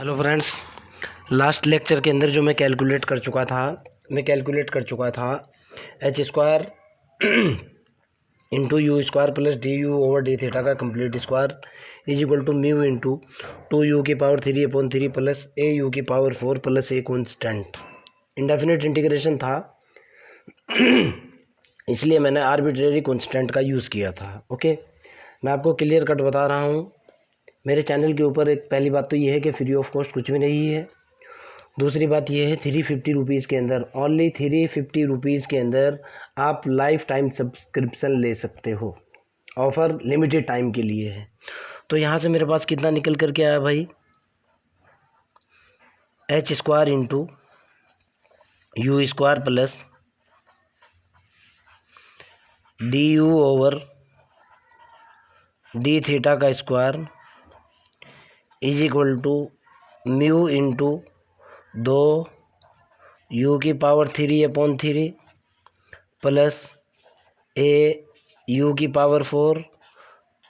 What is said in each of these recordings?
Hello friends, last lecture के अंदर जो मैं कैलकुलेट कर चुका था h square into u square plus d you over D theta का complete square is equal to mu into 2u की पावर 3/3 प्लस ए यू की power 4 plus a constant. Indefinite integration था इसलिए मैंने आर्बिट्रेरी कॉन्स्टेंट का use किया था। Okay, मैं आपको क्लियर कट बता रहा हूँ। मेरे चैनल के ऊपर एक पहली बात तो ये है कि फ्री ऑफ कॉस्ट कुछ भी नहीं है। दूसरी बात ये है 350 रुपीज़ के अंदर, ओनली 350 रुपीज़ के अंदर आप लाइफ टाइम सब्सक्रिप्शन ले सकते हो। ऑफ़र लिमिटेड टाइम के लिए है। तो यहाँ से मेरे पास कितना निकल कर के आया भाई, h square into u square plus d you over D theta का square is equal to mu into 2u की पावर 3/3 प्लस ए यू की power 4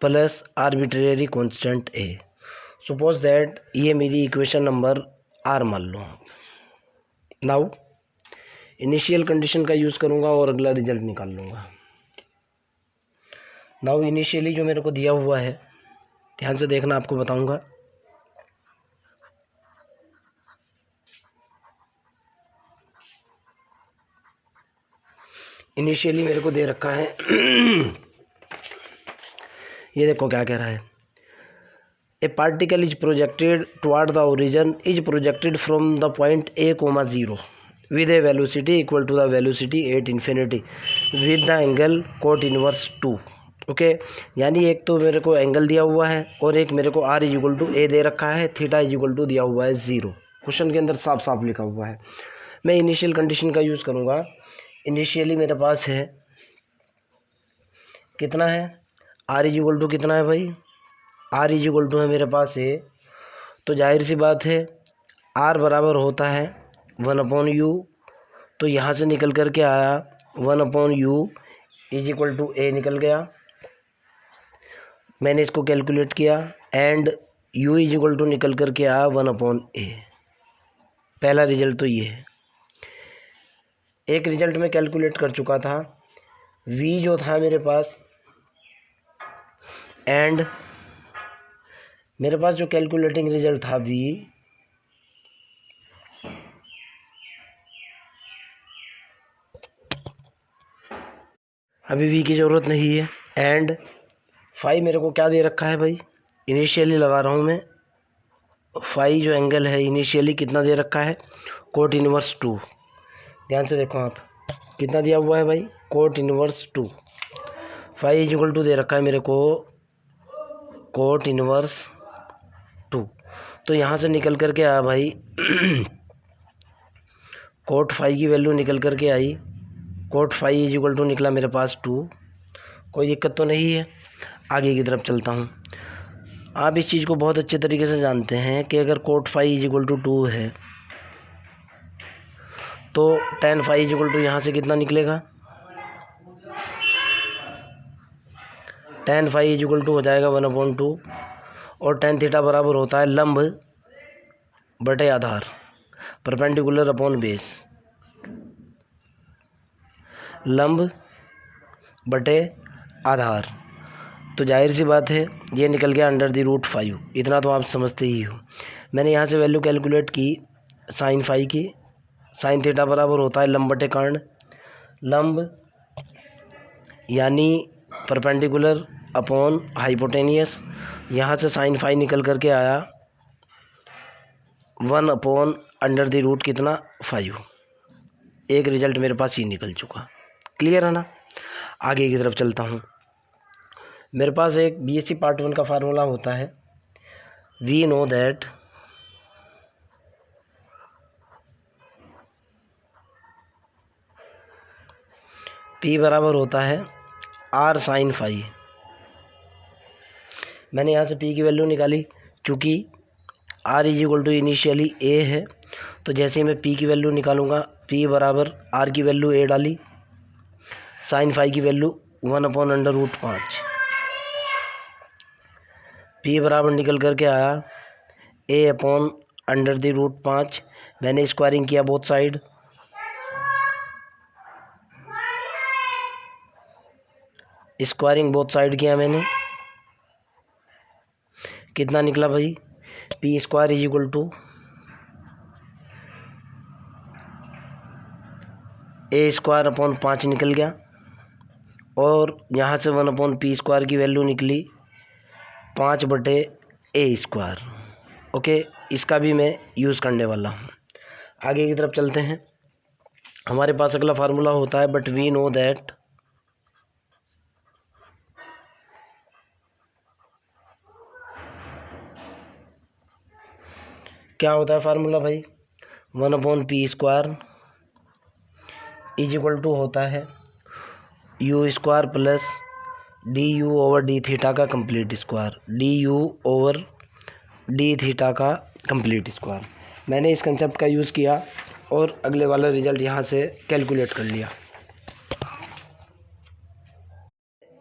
plus arbitrary constant a. Suppose that ये मेरी इक्वेशन नंबर आर मान लो आप। Now initial condition का use करूँगा और अगला रिजल्ट निकाल लूँगा। नाउ इनिशियली जो मेरे को दिया हुआ है, ध्यान से देखना, आपको बताऊँगा। इनिशियली मेरे को दे रखा है ये देखो क्या कह रहा है, a particle is projected toward the origin is projected from the point A, 0 with a velocity equal to the velocity at infinity with the angle cot inverse 2। Okay, यानी एक तो मेरे को एंगल दिया हुआ है और एक मेरे को आर इज इक्वल टू ए दे रखा है, थीटा इज इक्वल टू दिया हुआ है 0। क्वेश्चन के अंदर साफ साफ लिखा हुआ है। मैं इनिशियल कंडीशन का यूज़ करूँगा। इनिशियली मेरे पास है कितना है, आर इज इक्वल टू कितना है भाई, आर इज इक्वल टू है मेरे पास ए। तो जाहिर सी बात है आर बराबर होता है 1/u। तो यहाँ से निकल कर के आया 1/u इज इक्वल टू ए निकल गया। मैंने इसको कैलकुलेट किया and u is equal to निकल कर के आया 1/a। पहला रिजल्ट तो ये है। एक रिजल्ट मैं कैलकुलेट कर चुका था, v जो था मेरे पास, एंड मेरे पास जो कैलकुलेटिंग रिजल्ट था v, अभी v की ज़रूरत नहीं है, एंड फाई मेरे को क्या दे रखा है भाई, इनिशियली लगा रहा हूँ मैं। फाई जो एंगल है इनिशियली कितना दे रखा है, कोट इनवर्स 2। ध्यान से देखो आप, कितना दिया हुआ है भाई, cot inverse 2। Phi is equal to दे रखा है मेरे को कोट इनवर्स 2। तो यहाँ से निकल कर के आया भाई कोट फाई की वैल्यू निकल कर के आई, cot phi is equal to निकला मेरे पास 2। कोई दिक्कत तो नहीं है। आगे की तरफ चलता हूँ। आप इस चीज़ को बहुत अच्छे तरीके से जानते हैं कि अगर cot phi is equal to 2 है तो tan phi is equal to यहाँ से कितना निकलेगा, tan phi is equal to हो जाएगा 1/2। और टेन थीटा बराबर होता है लंब बटे आधार, परपेंडिकुलर अपॉन बेस, लंब बटे आधार। तो जाहिर सी बात है ये निकल गया √5। इतना तो आप समझते ही हो। मैंने यहाँ से वैल्यू कैलकुलेट की साइन फाई की। साइन थीटा बराबर होता है लंब बटे कर्ण, लंब यानी परपेंडिकुलर अपॉन हाइपोटेनियस। यहाँ से साइन फाई निकल करके आया 1/√, कितना 5। एक रिजल्ट मेरे पास ही निकल चुका। क्लियर है ना। आगे की तरफ चलता हूँ। मेरे पास एक बीएससी पार्ट 1 का फार्मूला होता है, वी नो दैट P बराबर होता है R साइन फाई। मैंने यहाँ से P की वैल्यू निकाली, चूँकि R is equal to initially A है, तो जैसे ही मैं P की वैल्यू निकालूंगा, P बराबर R की वैल्यू A डाली, साइन फाई की वैल्यू 1/√5। P बराबर निकल करके आया A/√5 अंडर द रूट 5। मैंने स्क्वायरिंग किया both side, squaring both side किया मैंने, कितना निकला भाई, P square is equal to A square upon 5 निकल गया, और यहाँ से 1/p² की वैल्यू निकली 5/a²। ओके, इसका भी मैं यूज़ करने वाला हूँ। आगे की तरफ चलते हैं। हमारे पास अगला फार्मूला होता है, बट वी नो दैट क्या होता है फार्मूला भाई, 1/p² इज इक्वल टू होता है u² प्लस du/d थीटा का कंप्लीट स्क्वायर, du/d थीटा का कंप्लीट स्क्वायर। मैंने इस कंसेप्ट का यूज़ किया और अगले वाला रिजल्ट यहाँ से कैलकुलेट कर लिया।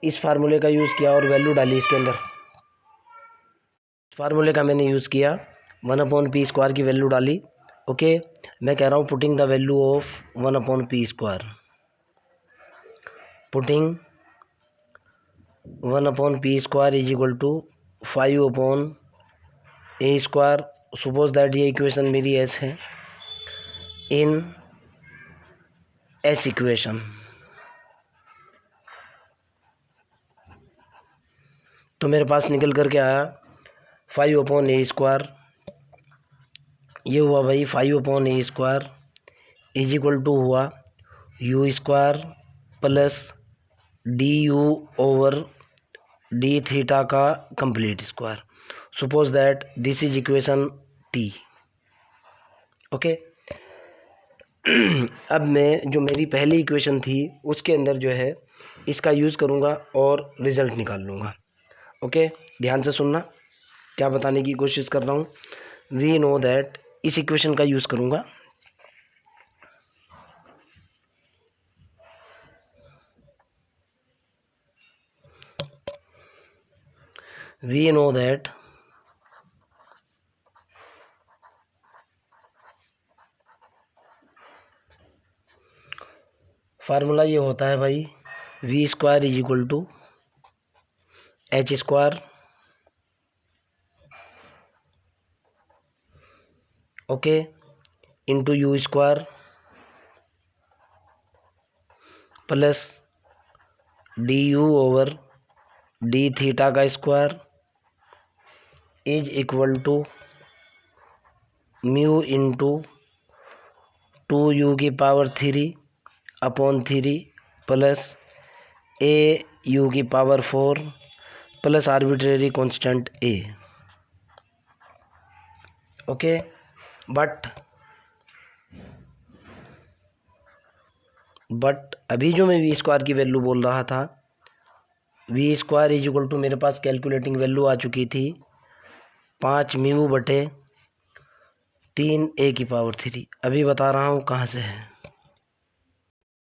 इस फार्मूले का यूज़ किया और वैल्यू डाली इसके अंदर। फार्मूले का मैंने यूज़ किया, 1/p² की वैल्यू डाली। ओके, मैं कह रहा हूँ putting the value of 1/p², putting 1/p² is equal to 5/a²। Suppose that ये इक्वेशन मेरी एस है, इन एस इक्वेशन, तो मेरे पास निकल करके आया 5/a²। ये हुआ भाई 5/a² इज इक्वल टू हुआ u² प्लस du/d थीटा का complete square. Suppose that this is equation T. Okay, अब मैं जो मेरी पहली इक्वेशन थी उसके अंदर जो है इसका यूज़ करूँगा और रिज़ल्ट निकाल लूँगा। ओके, ध्यान से सुनना, क्या बताने की कोशिश कर रहा हूँ। वी नो दैट, इस इक्वेशन का यूज़ करूँगा, वी नो दैट फार्मूला ये होता है भाई, v² is equal to h², okay, into u² plus du/d theta का square is equal to mu into 2u⁴/3 plus au⁴ plus arbitrary constant a। Okay, but अभी जो मैं v² की value बोल रहा था, v² इज इक्वल टू मेरे पास calculating value आ चुकी थी 5μ/3a⁴। अभी बता रहा हूँ कहाँ से है।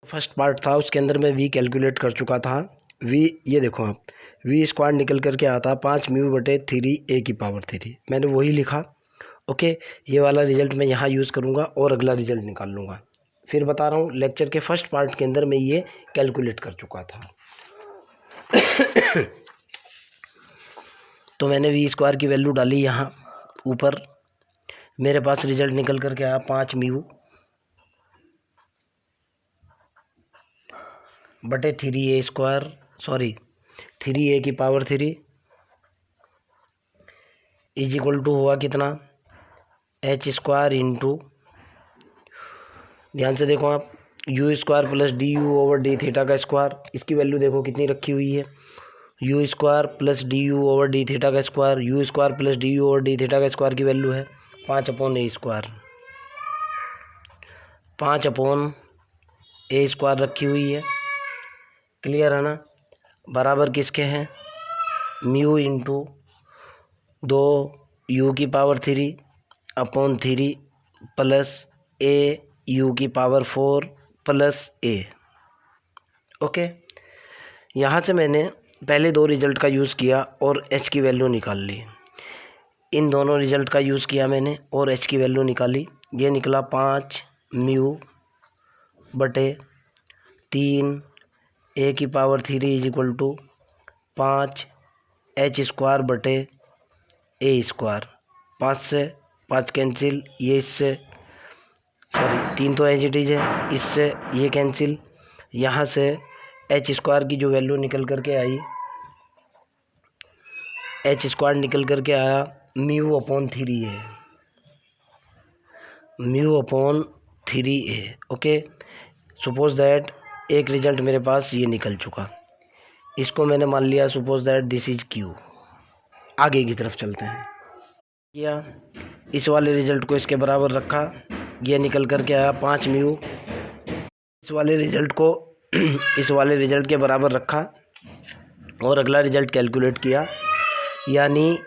फर्स्ट पार्ट था उसके अंदर मैं v कैलकुलेट कर चुका था। ये देखो आप, v² निकल करके आता 5μ/3a⁴। मैंने वही लिखा। ओके, ये वाला रिजल्ट मैं यहाँ यूज़ करूँगा और अगला रिजल्ट निकाल लूँगा। फिर बता रहा हूँ, लेक्चर के फर्स्ट पार्ट के अंदर मैं ये कैलकुलेट कर चुका था। तो मैंने v² की वैल्यू डाली यहाँ ऊपर, मेरे पास रिजल्ट निकल करके आया 5μ/3a², sorry 3a⁴ is equal to हुआ कितना, h² इंटू, ध्यान से देखो आप, u² प्लस du/d थीटा का स्क्वायर, इसकी वैल्यू देखो कितनी रखी हुई है, u² प्लस du/d थीटा का square, u² plus du/d theta का स्क्वायर की वैल्यू है 5/a², 5/a² रखी हुई है। क्लियर है ना, बराबर किसके हैं, mu into 2u⁴/3 plus au⁴ plus a। Okay, यहाँ से मैंने पहले दो रिजल्ट का यूज़ किया और h की वैल्यू निकाल ली। इन दोनों रिजल्ट का यूज़ किया मैंने और एच की वैल्यू निकाली। ये निकला 5 म्यू बटे 3 ए की power 3 is equal to 5 H square बटे ए स्क्वायर। 5 से 5 कैंसिल, ये इससे सॉरी 3 तो एज इट इज है, इससे ये कैंसिल। यहाँ से एच स्क्वायर की जो वैल्यू निकल करके आई, एच स्क्वायर निकल करके आया म्यू अपॉन 3 है, म्यू अपॉन 3 है। ओके, सपोज दैट एक रिजल्ट मेरे पास ये निकल चुका, इसको मैंने मान लिया suppose that this is Q. आगे की तरफ चलते हैं। किया इस वाले रिजल्ट को इसके बराबर रखा, ये निकल करके आया 5 म्यू। इस वाले रिजल्ट को इस वाले रिजल्ट के बराबर रखा और अगला रिजल्ट कैलकुलेट किया, यानी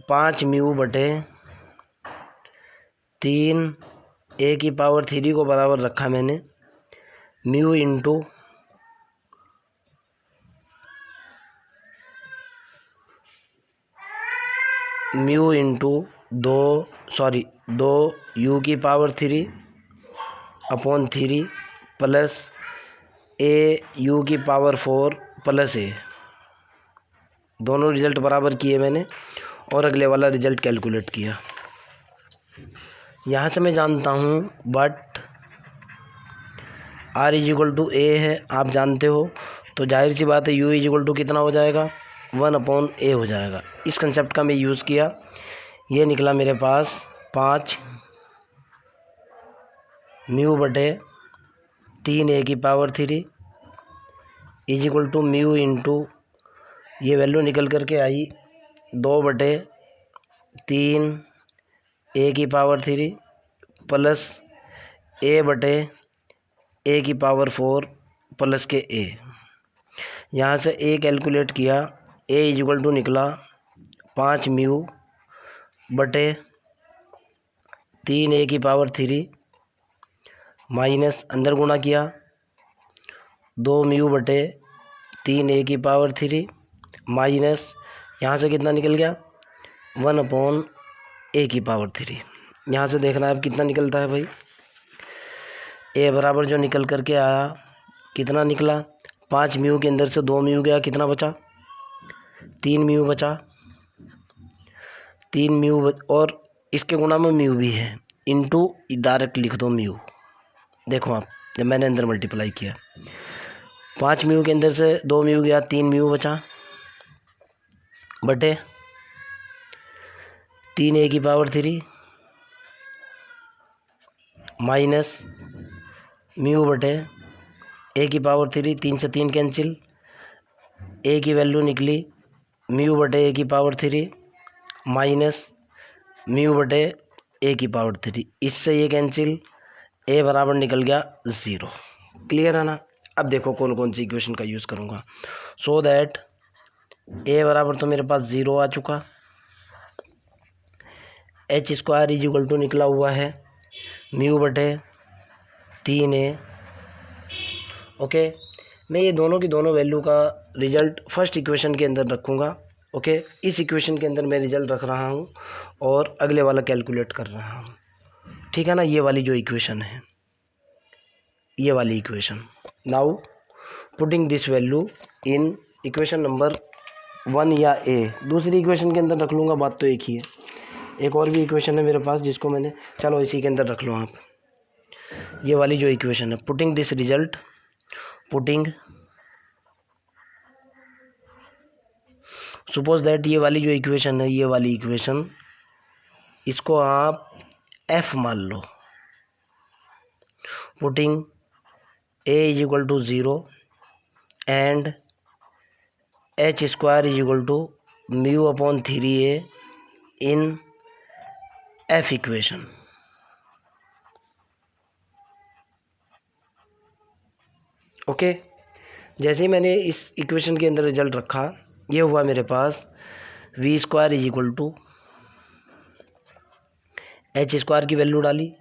5 म्यू बटे 3 ए की पावर 3 को बराबर रखा मैंने mu into mu into 2 u की power 3 upon 3 plus a u की पावर 4 प्लस ए। दोनों रिजल्ट बराबर किए मैंने और अगले वाला रिजल्ट कैलकुलेट किया। यहाँ से मैं जानता हूँ but r is equal to a है, आप जानते हो, तो जाहिर सी बात है यू इज इक्वल टू कितना हो जाएगा, 1 अपॉन ए हो जाएगा। इस कंसेप्ट का मैं यूज़ किया, ये निकला मेरे पास 5 म्यू बटे 3 ए की power 3 is equal to mu into, ये वैल्यू निकल करके आई 2 बटे 3 ए की पावर 3 प्लस ए बटे ए की पावर 4 प्लस के ए। यहाँ से ए कैलकुलेट किया, ए इज इक्वल टू निकला 5 म्यू बटे 3 ए की पावर 3 माइनस अंदर गुणा किया 2 म्यू बटे 3 ए की पावर 3 माइनस यहाँ से कितना निकल गया 1 अपॉन ए की पावर 3। यहाँ से देखना है अब कितना निकलता है भाई। ए बराबर जो निकल करके आया कितना निकला, 5 म्यू के अंदर से 2 म्यू गया, कितना बचा 3 म्यू बचा। 3 म्यू और इसके गुणा में म्यू भी है, इनटू डायरेक्ट लिख दो म्यू। देखो आप, जब मैंने अंदर मल्टीप्लाई किया 5 म्यू के अंदर से 2 म्यू गया, 3 म्यू बचा बटे 3 ए की पावर 3 माइनस म्यू बटे ए की पावर 3, 3 से 3 कैंसिल, ए की वैल्यू निकली म्यू बटे ए की पावर 3 माइनस म्यू बटे ए की पावर 3, इससे ये कैंसिल, ए बराबर निकल गया 0। क्लियर है ना। अब देखो कौन कौन सी इक्वेशन का यूज़ करूँगा, सो दैट ए बराबर तो मेरे पास 0 आ चुका, H square is equal to निकला हुआ है म्यू बटे 3 ए। ओके, मैं ये दोनों की दोनों वैल्यू का रिजल्ट फर्स्ट इक्वेशन के अंदर रखूँगा। ओके, इस इक्वेशन के अंदर मैं रिजल्ट रख रहा हूँ और अगले वाला कैलकुलेट कर रहा हूँ, ठीक है ना। ये वाली जो इक्वेशन है, ये वाली equation, now putting this value in equation number 1 या ए, दूसरी इक्वेशन के अंदर रख लूँगा, बात तो एक ही है। एक और भी इक्वेशन है मेरे पास जिसको मैंने, चलो इसी के अंदर रख लो आप। ये वाली जो इक्वेशन है, putting this result, putting suppose that ये वाली जो इक्वेशन है, ये वाली इक्वेशन, इसको आप एफ मान लो। Putting a is equal to 0 and h square is equal to mu upon 3a in f equation. Okay, जैसे ही मैंने इस इक्वेशन के अंदर रिजल्ट रखा, ये हुआ मेरे पास v square is equal to h square की वैल्यू डाली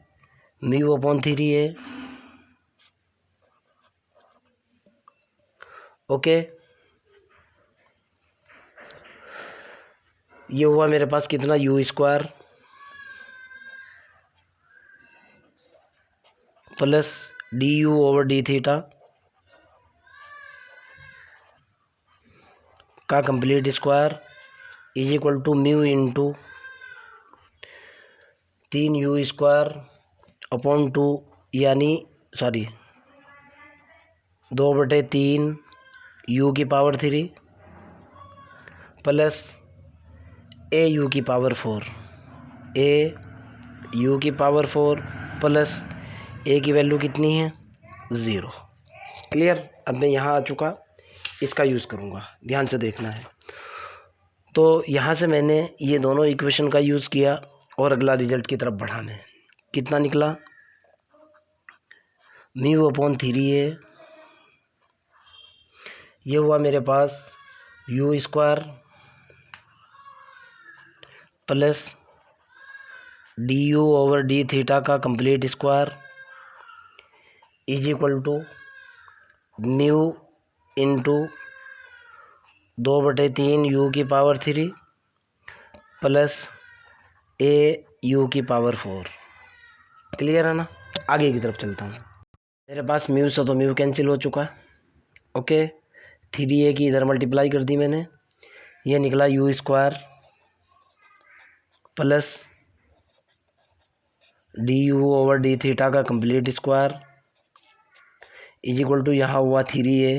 म्यू अपॉन 3a। ओके, ये हुआ मेरे पास कितना, u square plus d you over D theta का complete square is equal to mu into 3u square upon 2 यानी 2/3 यू की पावर 3 प्लस ए यू की पावर 4 ए यू की पावर 4 प्लस ए की वैल्यू कितनी है, 0। क्लियर। अब मैं यहाँ आ चुका, इसका यूज़ करूँगा, ध्यान से देखना है। तो यहाँ से मैंने ये दोनों इक्वेशन का यूज़ किया और अगला रिजल्ट की तरफ बढ़ा मैं। कितना निकला, म्यू अपॉन 3a, ये हुआ मेरे पास u square plus d you over D theta का complete square is equal to mu into 2/3 u की पावर 3 प्लस ए यू की पावर 4। क्लियर है ना। आगे की तरफ चलता हूँ। मेरे पास म्यू से तो म्यू कैंसिल हो चुका है। ओके, 3a की इधर मल्टीप्लाई कर दी मैंने, ये निकला u square plus d you over D theta का complete square is equal to यहाँ हुआ 3a,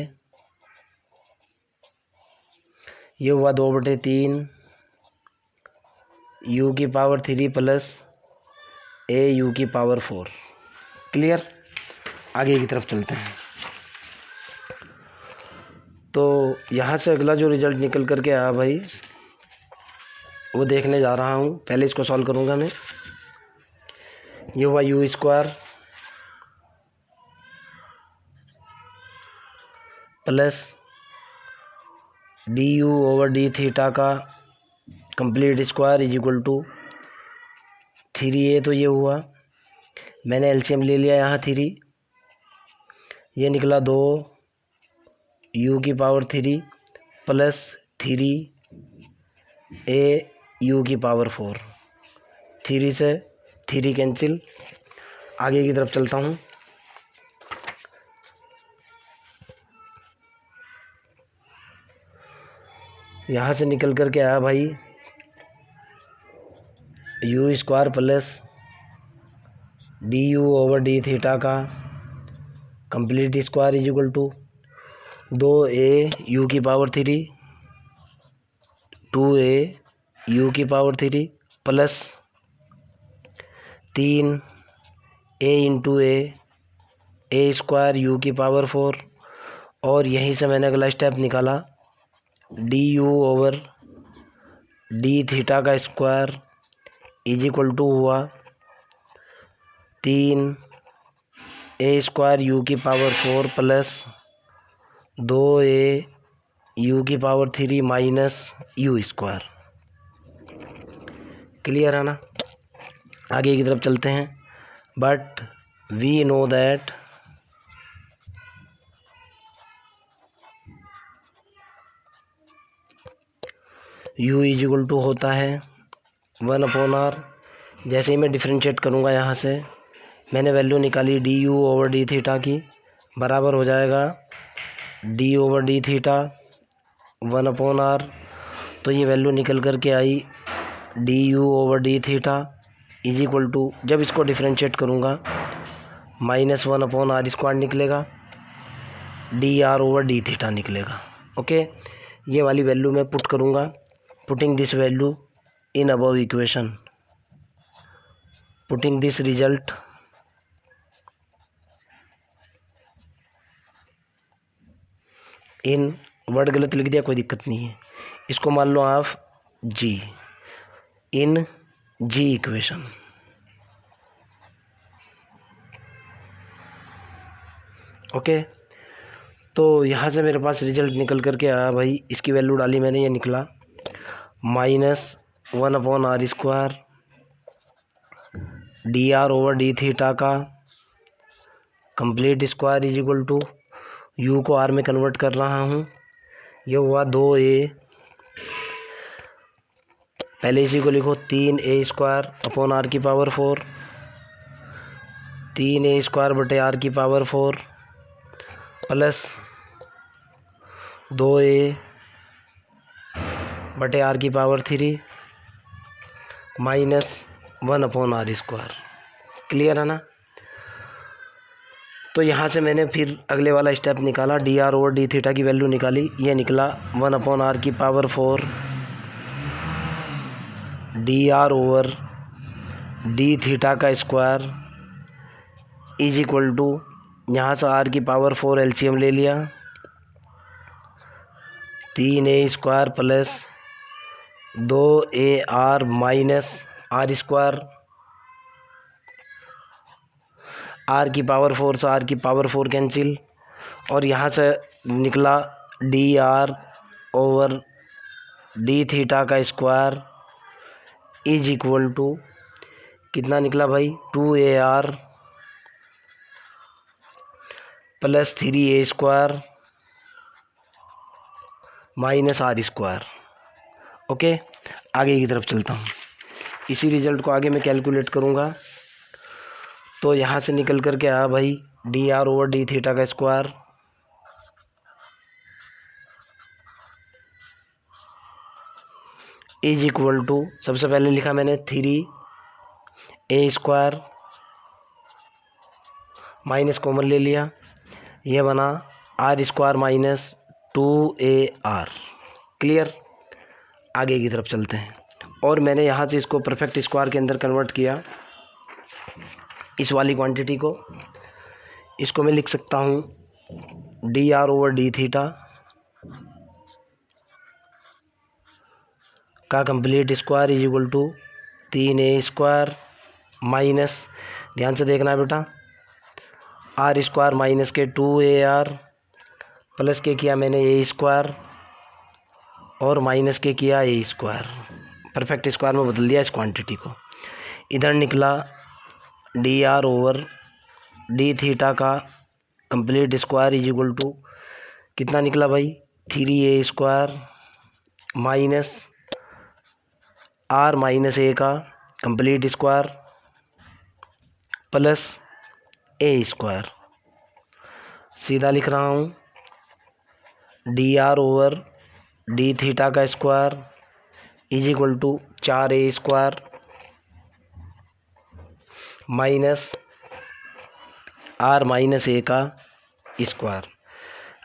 ये हुआ 2/3 यू की पावर 3 प्लस ए यू की पावर 4। क्लियर। आगे की तरफ चलते हैं। तो यहाँ से अगला जो रिजल्ट निकल करके आया भाई, वो देखने जा रहा हूँ। पहले इसको सॉल्व करूँगा मैं। ये हुआ u square plus d you over D theta का complete square is equal to 3a, तो ये हुआ, मैंने एलसीएम ले लिया यहाँ 3, ये निकला 2 यू की पावर 3 प्लस 3 ए यू की पावर 4। 3 से 3 कैंसिल। आगे की तरफ चलता हूँ। यहाँ से निकल कर के आया भाई u square plus d you over D theta का complete square is equal to 2a u की पावर 3 2a यू की power 3 plus 3 a into a square u की पावर 4। और यहीं से मैंने अगला स्टेप निकाला, d you over D theta का स्क्वायर इज इक्वल टू हुआ 3 ए स्क्वायर यू की पावर 4 प्लस 2a यू की power 3 minus you square. Clear है ना। आगे की तरफ चलते हैं। But we know that u is equal to होता है 1/r। जैसे ही मैं डिफ्रेंशिएट करूँगा, यहाँ से मैंने वैल्यू निकाली D you over D theta की, बराबर हो जाएगा D over D theta 1/r। तो ये वैल्यू निकल कर के आई D you over D theta is equal to, जब इसको डिफ्रेंशिएट करूँगा, -1/r स्क्वायर निकलेगा, D are over D theta निकलेगा। ओके, ये वाली वैल्यू मैं पुट करूँगा। Putting this value in above equation, putting this result in, word गलत लिख दिया, कोई दिक्कत नहीं है, इसको मान लो आप जी, इन जी इक्वेशन। ओके, तो यहाँ से मेरे पास रिजल्ट निकल करके आया भाई, इसकी वैल्यू डाली मैंने, ये निकला -1/r square d are over D theta का complete square is equal to, u को आर में कन्वर्ट कर रहा हूँ, ये हुआ 2a पहले इसी को लिखो 3a² अपॉन r की पावर 4, 3a² बटे r की पावर 4 प्लस 2a बटे r की power 3 minus 1 upon r²। Clear है ना। तो यहाँ से मैंने फिर अगले वाला स्टेप निकाला, D R over D theta की वैल्यू निकाली, ये निकला 1 अपॉन r की power 4 D R over D theta का स्क्वायर इज इक्वल टू, यहाँ से r की पावर 4 एलसीएम ले लिया, 3a² plus 2ar minus r², r की पावर 4 से r की पावर 4 कैंसिल, और यहाँ से निकला d are over D theta का स्क्वायर इज इक्वल टू कितना निकला भाई, 2ar plus 3a² minus r²। Okay, आगे की तरफ चलता हूँ। इसी रिजल्ट को आगे मैं कैलकुलेट करूँगा। तो यहाँ से निकल कर के आया भाई D R over D theta का स्क्वायर इज इक्वल टू, सबसे पहले लिखा मैंने 3a² माइनस कॉमन ले लिया, यह बना r² माइनस 2ar। क्लियर, आगे की तरफ चलते हैं। और मैंने यहाँ से इसको परफेक्ट स्क्वायर के अंदर कन्वर्ट किया, इस वाली क्वांटिटी को, इसको मैं लिख सकता हूँ d are over D theta का complete square is equal to 3a² minus, ध्यान से देखना बेटा, r² माइनस के 2ar प्लस के किया मैंने a² और माइनस के किया a², परफेक्ट स्क्वायर में बदल दिया इस क्वांटिटी को। इधर निकला d are over D theta का complete square is equal to कितना निकला भाई, 3a² minus r minus a का कंप्लीट स्क्वायर प्लस a²। सीधा लिख रहा हूँ d are over D theta का square is equal to 4a² minus r minus a का स्क्वायर।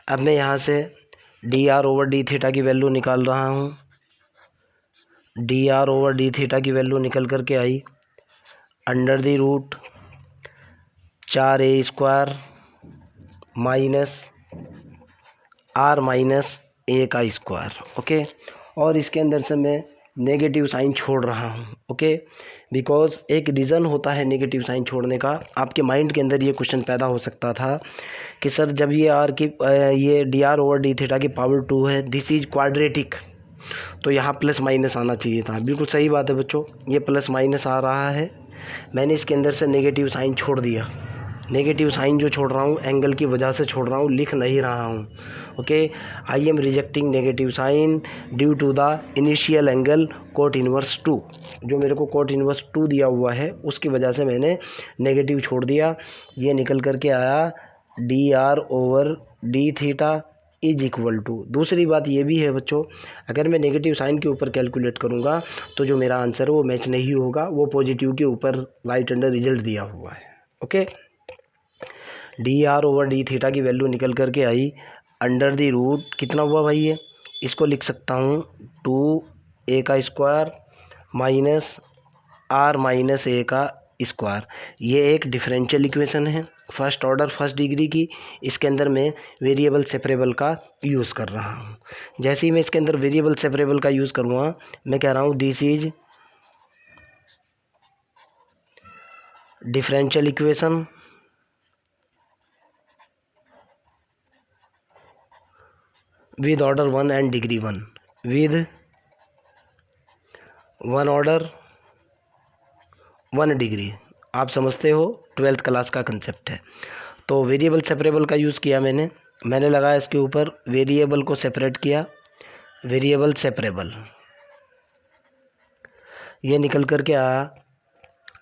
अब मैं यहाँ से d are over D theta की वैल्यू निकाल रहा हूँ। D are over D theta की वैल्यू निकल कर के आई under the root 4a² minus r minus a का स्क्वायर। ओके, और इसके अंदर से मैं नेगेटिव साइन छोड़ रहा हूँ। ओके, बिकॉज एक रीज़न होता है नेगेटिव साइन छोड़ने का। आपके माइंड के अंदर ये क्वेश्चन पैदा हो सकता था कि सर जब ये D R over D theta की पावर 2 है, दिस इज क्वाड्रेटिक, तो यहाँ प्लस माइनस आना चाहिए था। बिल्कुल सही बात है बच्चों, ये प्लस माइनस आ रहा है, मैंने इसके अंदर से नेगेटिव साइन छोड़ दिया। नेगेटिव साइन जो छोड़ रहा हूँ एंगल की वजह से छोड़ रहा हूँ, लिख नहीं रहा हूँ। Okay, I am rejecting negative sign due to the initial angle cot inverse 2, जो मेरे को कोट इनवर्स 2 दिया हुआ है उसकी वजह से मैंने नेगेटिव छोड़ दिया। ये निकल कर के आया D are over D theta is equal to. दूसरी बात ये भी है बच्चों, अगर मैं नेगेटिव साइन के ऊपर कैलकुलेट करूँगा तो जो मेरा आंसर है वो मैच नहीं होगा, वो पॉजिटिव के ऊपर राइट अंडर रिजल्ट दिया हुआ है। Okay, D R over D theta की वैल्यू निकल कर के आई अंडर द रूट, कितना हुआ भाई ये, इसको लिख सकता हूँ 2a का square minus r minus a का स्क्वायर। ये एक डिफरेंशियल इक्वेशन है फर्स्ट ऑर्डर फर्स्ट डिग्री की। इसके अंदर मैं वेरिएबल सेपरेबल का यूज़ कर रहा हूँ। जैसे ही मैं इसके अंदर वेरिएबल सेपरेबल का यूज़ करूँगा, मैं कह रहा हूँ this is differential equation with order 1 and degree 1, with 1 order 1 degree. आप समझते हो 12th क्लास का कंसेप्ट है। तो वेरिएबल सेपरेबल का यूज़ किया मैंने लगाया इसके ऊपर, वेरिएबल को सेपरेट किया, वेरिएबल सेपरेबल ये निकल कर के आया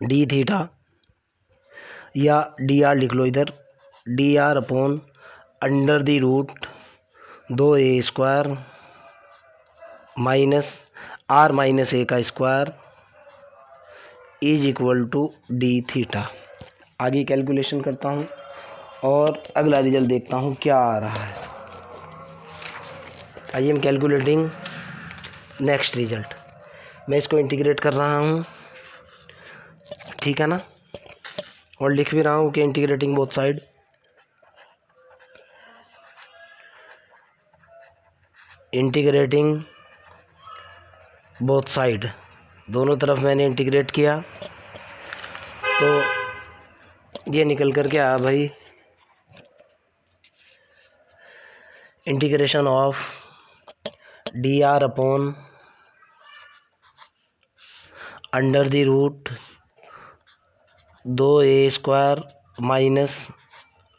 डी थीटा, या डी आर लिख लो इधर, d r upon under the root 2a² minus r minus a का square is equal to d theta. आगे कैलकुलेशन करता हूँ और अगला रिजल्ट देखता हूँ क्या आ रहा है। I am calculating next result. मैं इसको इंटीग्रेट कर रहा हूँ, ठीक है ना, और लिख भी रहा हूँ कि integrating both side. Integrating both side, दोनों तरफ मैंने इंटीग्रेट किया तो ये निकल कर के आया भाई integration of d r upon under the root 2a² minus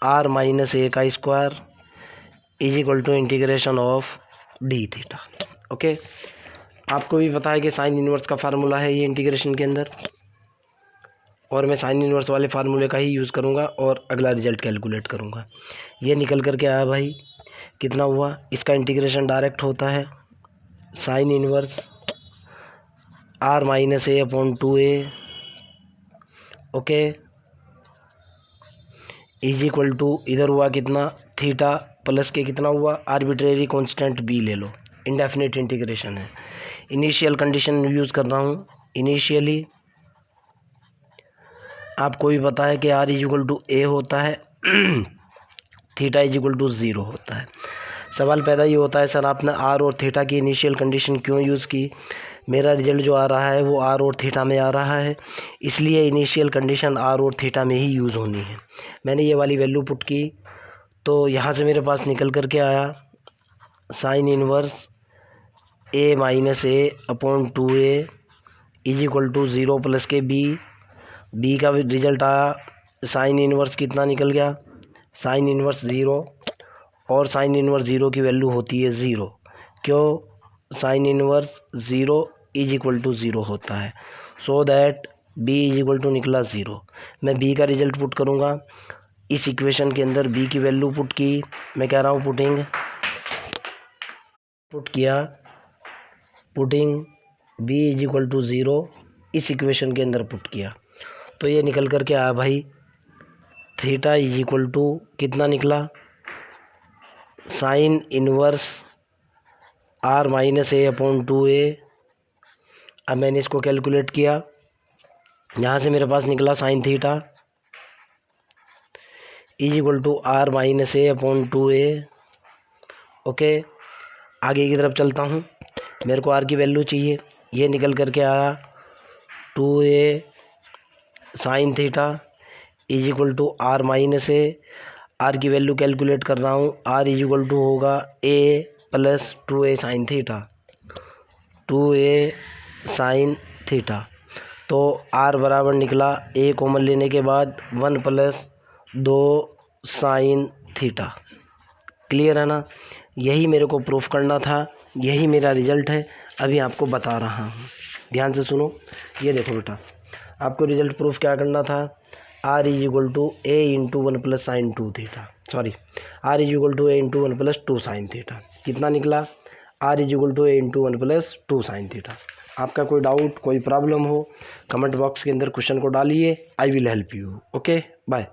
r minus a का square is equal to integration of d theta. Okay, आपको भी पता है कि साइन इन्वर्स का फार्मूला है ये इंटीग्रेशन के अंदर, और मैं साइन इन्वर्स वाले फार्मूले का ही यूज़ करूँगा और अगला रिजल्ट कैलकुलेट करूँगा। ये निकल कर के आया भाई, कितना हुआ, इसका इंटीग्रेशन डायरेक्ट होता है sine inverse R minus A upon 2a, okay, is equal to इधर हुआ कितना, थीटा प्लस के कितना हुआ, आर्बिट्रेरी कांस्टेंट बी ले लो, इंडेफिनिट इंटीग्रेशन है। इनिशियल कंडीशन यूज़ कर रहा हूँ। इनिशियली आपको भी पता है कि आर इज इक्वल टू ए होता है, थीटा इज इक्वल टू 0 होता है। सवाल पैदा ये होता है, सर आपने आर और थीटा की इनिशियल कंडीशन क्यों यूज़ की। मेरा रिजल्ट जो आ रहा है वो आर और थीटा में आ रहा है, इसलिए इनिशियल कंडीशन आर और थीटा में ही यूज़ होनी है। मैंने ये वाली वैल्यू पुट की तो यहाँ से मेरे पास निकल कर के आया sine inverse A minus A upon 2a is equal to 0 plus के बी का रिजल्ट आया साइन इन्वर्स कितना निकल गया, साइन इन्वर्स 0, और साइन इन्वर्स 0 की वैल्यू होती है 0। क्यों, sine inverse 0 is equal to 0 होता है, so that B is equal to निकला 0। मैं बी का रिजल्ट पुट करूँगा इस इक्वेशन के अंदर, बी की वैल्यू पुट की, मैं कह रहा हूँ putting B is equal to 0 इस इक्वेशन के अंदर पुट किया तो ये निकल कर के आया भाई थीटा इज इक्वल टू कितना निकला, sine inverse R minus A upon 2a। अब मैंने इसको कैलकुलेट किया, यहाँ से मेरे पास निकला sine theta is equal to R minus A upon 2a। Okay, आगे की तरफ चलता हूँ, मेरे को आर की वैल्यू चाहिए। ये निकल कर के आया 2a sine theta is equal to R minus A. R की वैल्यू कैलकुलेट कर रहा हूँ, आर इज इक्वल टू होगा a plus 2a sine theta, 2a sine theta. तो आर बराबर निकला a कॉमन लेने के बाद 1 प्लस 2 साइन थीटा। क्लियर है ना, यही मेरे को प्रूफ करना था, यही मेरा रिजल्ट है, अभी आपको बता रहा हूँ, ध्यान से सुनो। ये देखो बेटा, आपको रिजल्ट प्रूफ क्या करना था, R is equal to A into 1 plus sine 2 theta, sorry R is equal to A into 1 plus 2 sine theta. कितना निकला, R is equal to A into 1 plus 2 sine theta. आपका कोई डाउट, कोई problem हो, comment box के अंदर question को डालिए, I will help you. Okay, bye.